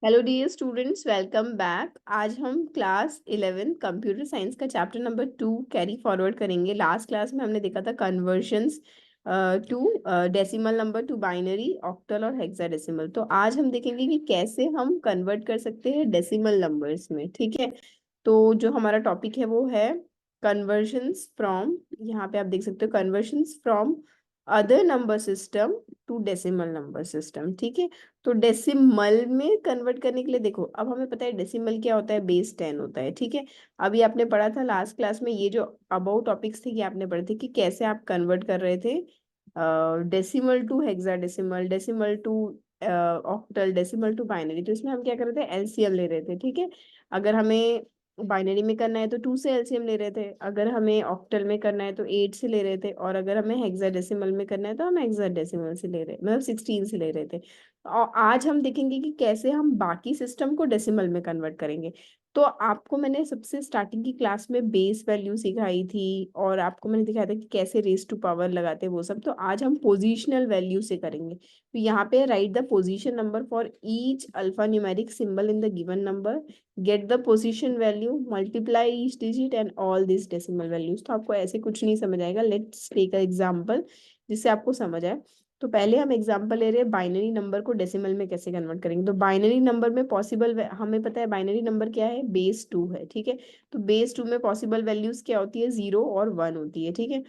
Hello dear students, welcome back. आज हम class 11 computer science का चैप्टर नंबर 2 कैरी फॉरवर्ड करेंगे। लास्ट क्लास में हमने देखा था conversions to decimal number to binary, octal और हेक्साडेसिमल। तो आज हम देखेंगे कि कैसे हम कन्वर्ट कर सकते हैं डेसिमल नंबर्स में। ठीक है, तो जो हमारा टॉपिक है वो है कन्वर्जन्स फ्रॉम, यहाँ पे आप देख सकते हो, conversions from other number system to decimal number system. ठीक है, तो डेसिमल में कन्वर्ट करने के लिए देखो, अब हमें पता है डेसिमल क्या होता है, बेस 10 होता है। ठीक है, अभी आपने पढ़ा था लास्ट क्लास में, ये जो अबाउट टॉपिक्स थे, ये आपने पढ़े थे कि कैसे आप कन्वर्ट कर रहे थे decimal to hexadecimal, decimal to octal, decimal to binary. तो इसमें हम क्या कर रहे थे, एलसीएम ले रहे थे। ठीक है, अगर हमें बाइनरी में करना है तो 2 से एलसीएम ले रहे थे, अगर हमें ऑक्टल में करना है तो 8 से ले रहे थे, और अगर हमें हेक्साडेसिमल में करना है तो हम हेक्साडेसिमल से ले रहे, मतलब 16 से ले रहे थे। और आज हम देखेंगे कि कैसे हम बाकी सिस्टम को डेसिमल में कन्वर्ट करेंगे। तो आपको मैंने सबसे स्टार्टिंग की क्लास में बेस वैल्यू सिखाई थी, और आपको मैंने दिखाया था कि कैसे रेस टू पावर लगाते हैं वो सब। तो आज हम पोजिशनल वैल्यू से करेंगे। तो यहाँ पे right the position number for each alpha numeric symbol in the given number, get the position value, multiply each digit and all this decimal values. तो आपको ऐसे कुछ नहीं समझ आएगा। लेट्स टेक अ एग्जांपल जिससे आपको समझ आए। तो पहले हम एग्जांपल ले रहे हैं, बाइनरी नंबर को डेसिमल में कैसे कन्वर्ट करेंगे। तो बाइनरी नंबर में पॉसिबल, हमें पता है बाइनरी नंबर क्या है, बेस 2 है। ठीक है, तो बेस 2 में पॉसिबल वैल्यूज क्या होती है, 0 और 1 होती है। ठीक है,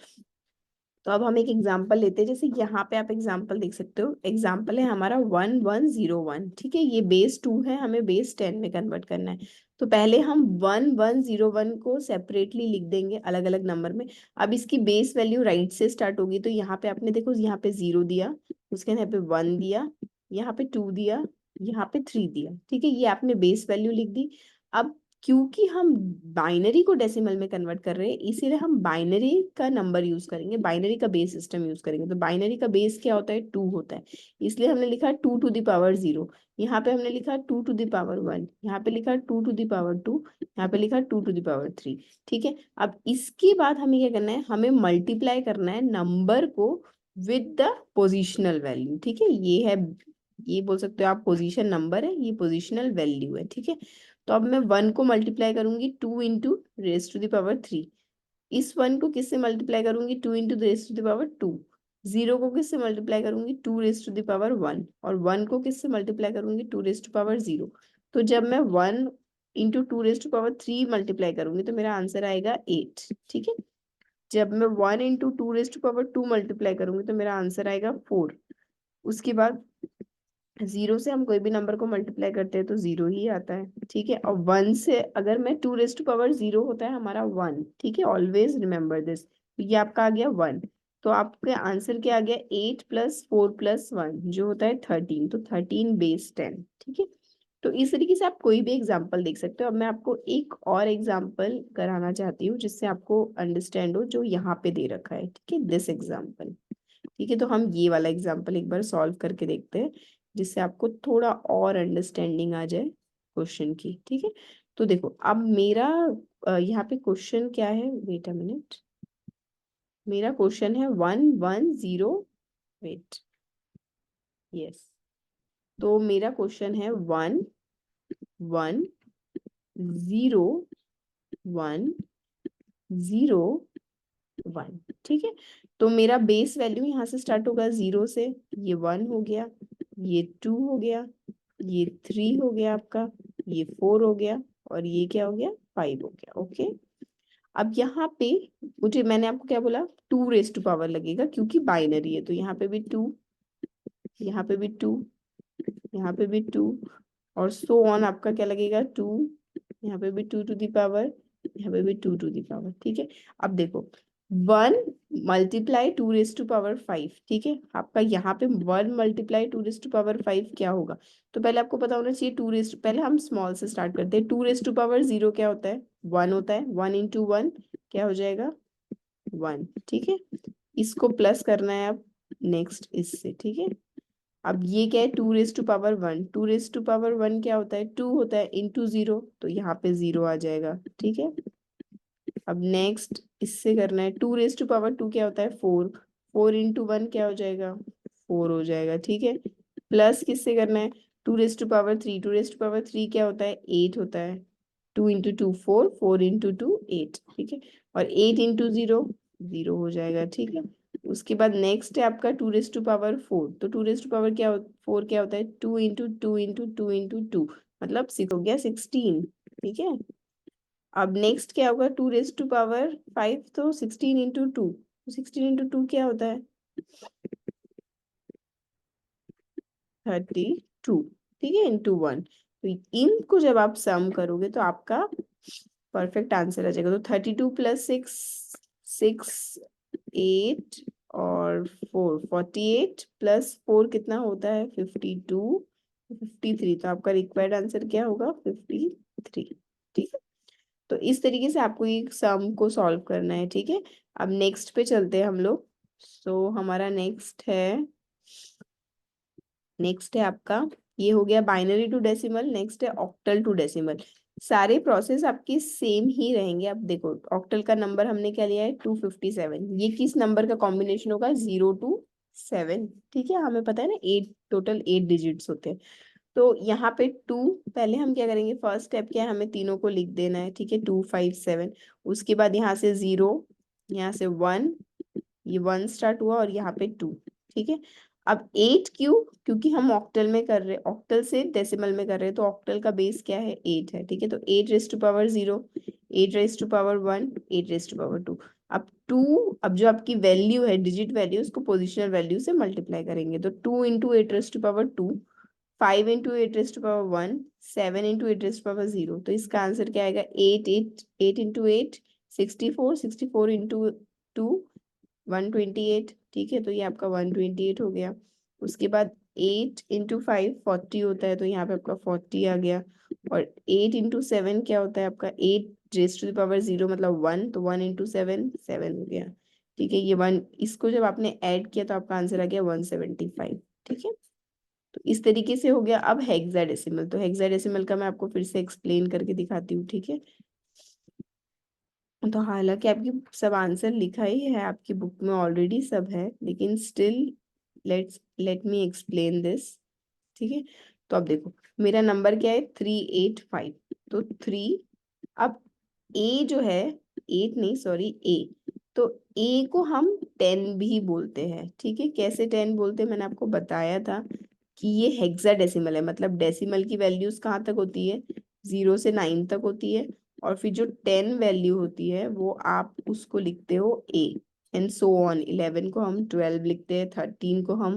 तो अब हम एक एग्जाम्पल लेते हैं। जैसे यहाँ पे आप एग्जाम्पल देख सकते हो, एग्जाम्पल है हमारा 1101। ठीक है, ये बेस 2 है, हमें बेस 10 में कन्वर्ट करना है। तो पहले हम 1101 को सेपरेटली लिख देंगे अलग अलग नंबर में। अब इसकी बेस वैल्यू राइट से स्टार्ट होगी, तो यहाँ पे आपने देखो, यहाँ पे 0 दिया, उसके यहाँ पे 1 दिया, यहाँ पे 2 दिया, यहाँ पे 3 दिया। ठीक है, ये आपने बेस वैल्यू लिख दी। अब क्योंकि हम बाइनरी को डेसिमल में कन्वर्ट कर रहे हैं, इसीलिए हम बाइनरी का नंबर यूज करेंगे, बाइनरी का बेस सिस्टम यूज करेंगे। तो बाइनरी का बेस क्या होता है, 2 होता है। इसलिए हमने लिखा 2 टू द पावर 0, यहाँ पे हमने लिखा 2 टू द पावर 1, यहाँ पे लिखा 2 टू द पावर 2, यहाँ पे लिखा 2 टू द पावर 3। ठीक है, अब इसके बाद हमें क्या करना है, हमें मल्टीप्लाई करना है नंबर को विद द पोजिशनल वैल्यू। ठीक है, ये है, ये बोल सकते हो आप पोजीशन नंबर है, ये पोजिशनल वैल्यू है। ठीक है, तो अब मैं 1 को मल्टीप्लाई करूंगी 2 into raise to the power 3, इस 1 को किससे मल्टीप्लाई करूंगी, 2 into raise to the power 2, 0 को किससे मल्टीप्लाई करूंगी, 2 रेस टू द पावर 1, और 1 को किससे मल्टीप्लाई करूंगी, 2 रेस टू पावर 0। तो जब मैं 1 into 2 raise to power 3 multiply करूंगी तो मेरा आंसर आएगा 8। ठीक है, जब मैं 1 into 2 raise to power 2 multiply करूंगी तो मेरा आंसर आएगा 4। उसके बाद 0 से हम कोई भी नंबर को मल्टीप्लाई करते हैं तो 0 ही आता है। ठीक है, और 1 से अगर मैं 2 रेस टू पावर 0 होता है हमारा 1। ठीक है, ऑलवेज रिमेम्बर दिस। तो ये आपका आ गया 1। तो आपका आंसर क्या आ गया, 8 + 4 + 1 जो होता है 13। तो 13 बेस 10। ठीक है, तो इस तरीके से आप कोई भी एग्जाम्पल देख सकते हो। अब मैं आपको एक और एग्जाम्पल कराना चाहती हूँ जिससे आपको अंडरस्टैंड हो, जो यहाँ पे दे रखा है। ठीक है, दिस एग्जाम्पल। ठीक है, तो हम ये वाला एग्जाम्पल एक बार सॉल्व करके देखते हैं, जिससे आपको थोड़ा और अंडरस्टैंडिंग आ जाए क्वेश्चन की। ठीक है, तो देखो, अब मेरा यहाँ पे क्वेश्चन क्या है, वेट अ मिनट, मेरा क्वेश्चन है 110, वेट, यस, तो मेरा क्वेश्चन है 110101। ठीक है, तो मेरा बेस वैल्यू यहाँ से स्टार्ट होगा 0 से, ये 1 हो गया, ये 2 हो गया, ये 3 हो गया आपका, ये 4 हो गया, और ये क्या हो गया, 5 हो गया। ओके, अब यहाँ पे मुझे, मैंने आपको क्या बोला, 2 रेस टू पावर लगेगा क्योंकि बाइनरी है। तो यहाँ पे भी 2, यहाँ पे भी 2, यहाँ पे भी 2, और सो ऑन आपका क्या लगेगा, 2, यहाँ पे भी 2 टू दी पावर, यहाँ पे भी 2 टू दी पावर। ठीक है, अब देखो, 1 × 2 रेस टू पावर 5। ठीक है, आपका यहाँ पे 1 × 2 रेस टू पावर 5 क्या होगा। तो पहले आपको पता होना चाहिए, पहले हम स्मॉल से स्टार्ट करते हैं। 2 रेस टू पावर 0 क्या होता है, 1 होता है। 1 × 1 क्या हो जाएगा, 1। ठीक है, इसको प्लस करना है अब नेक्स्ट इससे। ठीक है, अब ये क्या है, 2 raise to power 1, 2 raise to power 1 क्या होता है, 2 होता है, इंटू 0, तो यहाँ पे 0 आ जाएगा। ठीक है, अब नेक्स्ट इससे करना है, 2 रेस टू पावर 2 क्या होता है, 4, 4 × 1 क्या हो जाएगा, 4 हो जाएगा। ठीक है, प्लस किससे करना है, 2 रेस्ट टू पावर 3 क्या होता है, 8 होता है। 2 इंटू 2 4, 4 इंटू 2 8, ठीक है। और 8 इंटू 0 0 हो जाएगा, ठीक है। उसके बाद नेक्स्ट है आपका 2 रेस्ट टू पावर 4। तो 2 रेस्ट टू पावर क्या 4 क्या होता है, 2 इंटू 2 इंटू 2 इंटू 2, मतलब 6 हो गया 16, ठीक है। अब नेक्स्ट क्या होगा, 2 रेस्ट टू पावर 5, तो 16 इंटू 2, 16 इंटू 2 क्या होता है, 32, ठीक है, इंटू 1। तो इनको जब आप सम करोगे तो आपका परफेक्ट आंसर आ जाएगा। तो 32 प्लस 6, 6 8 और 4 48 प्लस 4 कितना होता है, 52 53। तो आपका रिक्वायर्ड आंसर क्या होगा, 53, ठीक है। तो इस तरीके से आपको ये सम को सॉल्व करना है, ठीक है। अब नेक्स्ट पे चलते हैं हम लोग। सो हमारा नेक्स्ट है आपका, ये हो गया बाइनरी टू डेसिमल, नेक्स्ट है ऑक्टल टू डेसिमल। सारे प्रोसेस आपके सेम ही रहेंगे। अब देखो ऑक्टल का नंबर हमने क्या लिया है, 257। ये किस नंबर का कॉम्बिनेशन होगा, 0 to 7, ठीक है। हमें पता है ना, 8 टोटल 8 डिजिट्स होते हैं। तो यहाँ पे 2, पहले हम क्या करेंगे, फर्स्ट स्टेप क्या है, हमें तीनों को लिख देना है, ठीक है, 257। उसके बाद यहाँ से 0, यहाँ से 1, ये 1 स्टार्ट हुआ और यहाँ पे 2, ठीक है। अब 8 क्यों, क्योंकि हम ऑक्टल में कर रहे हैं, ऑक्टल से डेसिमल में कर रहे हैं, तो ऑक्टल का बेस क्या है, 8 है, ठीक है। तो 8 raise to power 0, 8 raise to power 1, 8 raise to power 2। अब 2, अब जो आपकी वैल्यू है, डिजिट वैल्यू, उसको पोजिशनल वैल्यू से मल्टीप्लाई करेंगे। तो 2 into 8 raise to power 2, 5 into 8 raise to power 1, 7 into 8 raise to power 0। तो इसका आंसर क्या आएगा, 8 इंटू 8 64, 64 इंटू 2 128, ठीक है। तो ये आपका 128 हो गया। उसके बाद 8 इंटू 5 40 होता है, तो यहाँ पे आपका 40 आ गया। और 8 इंटू 7 क्या होता है आपका, 8 रेज टू द पावर 0 मतलब 1, तो 1 इंटू 7 7 हो गया, ठीक है। ये 1, इसको जब आपने ऐड किया तो आपका आंसर आ गया 175, ठीक है। तो इस तरीके से हो गया। अब हेक्साडेसिमल, तो हेक्साडेसिमल का मैं आपको फिर से एक्सप्लेन करके दिखाती हूँ, ठीक है। तो हालांकि आपकी सब आंसर लिखा ही है आपकी बुक में, ऑलरेडी सब है, लेकिन still let me explain this, ठीक है। तो अब देखो मेरा नंबर क्या है, 385। तो 3, अब ए जो है, 8 नहीं सॉरी, ए, तो ए को हम 10 भी बोलते हैं, ठीक है। कैसे 10 बोलते हैं, मैंने आपको बताया था कि ये हेक्साडेसिमल है, मतलब डेसिमल की वैल्यूज कहाँ तक होती है, 0 से 9 तक होती है। और फिर जो 10 वैल्यू होती है वो आप उसको लिखते हो ए, एंड सो ऑन। 11 को हम 12 लिखते हैं, 13 को हम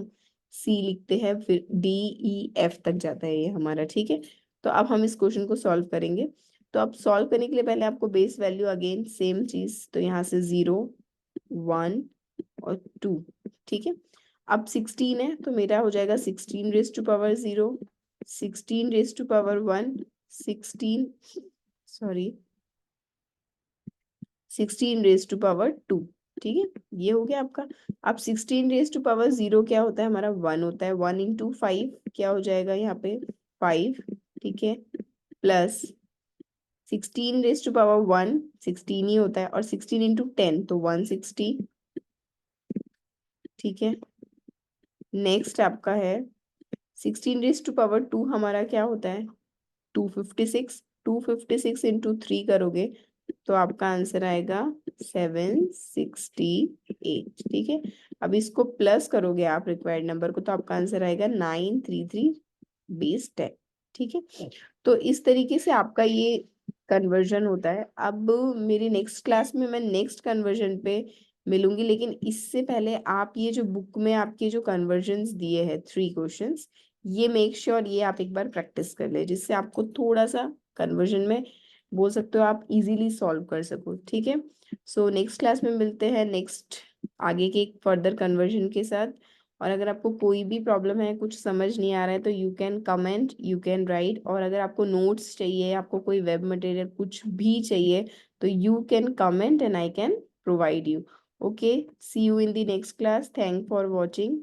सी लिखते हैं, फिर डी ई एफ तक जाता है ये हमारा, ठीक है। तो अब हम इस क्वेश्चन को सॉल्व करेंगे। तो अब सॉल्व करने के लिए पहले आपको बेस वैल्यू, अगेन सेम चीज, तो यहाँ से 0 1 और 2, ठीक है। अब 16 है, तो मेरा हो जाएगा 16 raise to power 0, 16 raise to power 1, 16 sorry 16 raise to power 2, ठीक है। ये हो गया आपका। अब 16 रेज टू पावर 0 क्या होता है हमारा, 1 होता है। 1 इंटू 5 क्या हो जाएगा यहाँ पे, 5, ठीक है, प्लस 16 रेज टू पावर 1 16 ही होता है, और 16 इंटू 10 तो 160, ठीक है। नेक्स्ट आपका है 16 रेज टू पावर 2, हमारा क्या होता है, 256। 256 इंटू 3 करोगे तो आपका आंसर आएगा 768, ठीक है। अब इसको प्लस करोगे आप रिक्वायर्ड नंबर को, तो आपका आंसर आएगा 933 बेस 10, ठीक है। तो इस तरीके से आपका ये कन्वर्जन होता है। अब मेरी नेक्स्ट क्लास में मैं नेक्स्ट कन्वर्जन पे मिलूंगी, लेकिन इससे पहले आप ये जो बुक में आपके जो कन्वर्जन्स दिए हैं 3 क्वेश्चंस, ये मेक श्योर ये आप एक बार प्रैक्टिस कर ले, जिससे आपको थोड़ा सा कन्वर्जन में बोल सकते हो आप इजीली सॉल्व कर सको, ठीक है। सो नेक्स्ट क्लास में मिलते हैं नेक्स्ट आगे के फर्दर कन्वर्जन के साथ। और अगर आपको कोई भी प्रॉब्लम है, कुछ समझ नहीं आ रहा है, तो you can comment, you can write. और अगर आपको नोट्स चाहिए, आपको कोई वेब मटेरियल कुछ भी चाहिए, तो you can comment and I can provide you. Okay, see you in the next class, thank for watching.